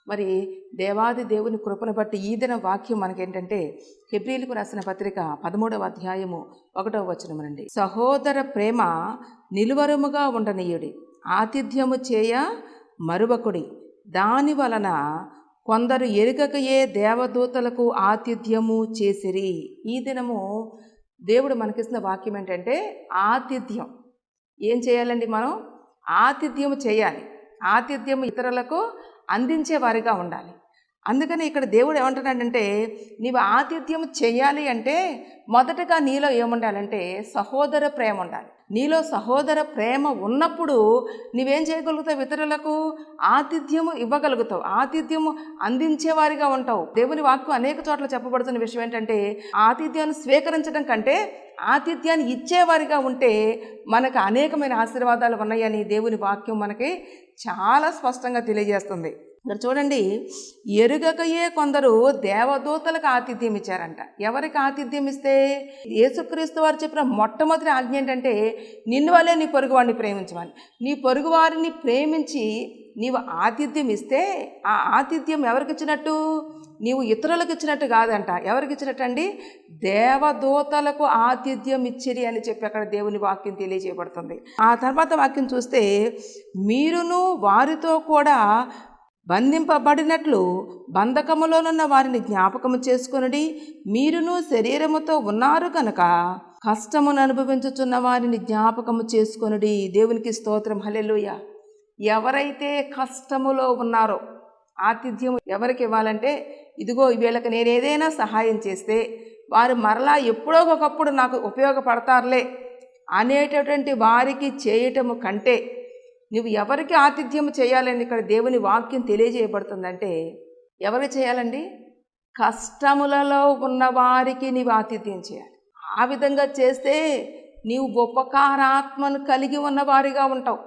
మరి దేవాది దేవుని కృపను బట్టి ఈ దిన వాక్యం మనకేంటంటే హెబ్రీలకు రాసిన పత్రిక 13వ అధ్యాయము 1వ వచనం నుండి, సహోదర ప్రేమ నిలువరముగా ఉండనీయుడి, ఆతిథ్యము చేయ మరువకుడి, దాని వలన కొందరు ఎరుగకయే దేవదూతలకు ఆతిథ్యము చేసిరి. ఈ దినము దేవుడు మనకిస్తున్న వాక్యం ఏంటంటే ఆతిథ్యం. ఏం చేయాలండి? మనం ఆతిథ్యము చేయాలి. ఆతిథ్యం ఇతరులకు అందించే వారిగా ఉండాలి. అందుకని ఇక్కడ దేవుడు ఏమంటున్నాడంటే, నీవు ఆతిథ్యం చేయాలి అంటే మొదటగా నీలో ఏముండాలంటే సహోదర ప్రేమ ఉండాలి. నీలో సహోదర ప్రేమ ఉన్నప్పుడు నీవేం చేయగలుగుతావు? ఇతరులకు ఆతిథ్యము ఇవ్వగలుగుతావు, ఆతిథ్యము అందించేవారిగా ఉంటావు. దేవుని వాక్యం అనేక చోట్ల చెప్పబడుతున్న విషయం ఏంటంటే, ఆతిథ్యాన్ని స్వీకరించడం కంటే ఆతిథ్యాన్ని ఇచ్చేవారిగా ఉంటే మనకు అనేకమైన ఆశీర్వాదాలు ఉన్నాయని దేవుని వాక్యం మనకి చాలా స్పష్టంగా తెలియజేస్తుంది. ఇక్కడ చూడండి, ఎరుగకయే కొందరు దేవదూతలకు ఆతిథ్యం ఇచ్చారంట. ఎవరికి ఆతిథ్యం ఇస్తే? యేసుక్రీస్తు వారు చెప్పిన మొట్టమొదటి ఆజ్ఞ ఏంటంటే, నిన్ను వలే నీ పొరుగువారిని ప్రేమించమని. నీ పొరుగువారిని ప్రేమించి నీవు ఆతిథ్యం ఇస్తే ఆ ఆతిథ్యం ఎవరికి ఇచ్చినట్టు? నీవు ఇతరులకు ఇచ్చినట్టు కాదంట. ఎవరికి ఇచ్చినట్టు అండి? దేవదూతలకు ఆతిథ్యం ఇచ్చిరి అని చెప్పి అక్కడ దేవుని వాక్యం తెలియజేయబడుతుంది. ఆ తర్వాత వాక్యం చూస్తే, మీరును వారితో కూడా బంధింపబడినట్లు బంధకములోనున్న వారిని జ్ఞాపకము చేసుకొనుడి, మీరును శరీరముతో ఉన్నారు కనుక కష్టమును అనుభవించుచున్న వారిని జ్ఞాపకము చేసుకొనుడి. దేవునికి స్తోత్రం, హల్లెలూయా. ఎవరైతే కష్టములో ఉన్నారో ఆతిథ్యం ఎవరికి ఇవ్వాలంటే, ఇదిగో వీళ్ళకి నేను ఏదైనా సహాయం చేస్తే వారు మరలా ఎప్పుడో ఒకప్పుడు నాకు ఉపయోగపడతారులే అనేటటువంటి వారికి చేయటము కంటే నువ్వు ఎవరికి ఆతిథ్యం చేయాలని ఇక్కడ దేవుని వాక్యం తెలియజేయబడుతుందంటే, ఎవరికి చేయాలండి? కష్టములలో ఉన్నవారికి నీవు ఆతిథ్యం చేయాలి. ఆ విధంగా చేస్తే నీవు ఉపకారాత్మను కలిగి ఉన్నవారిగా ఉంటావు.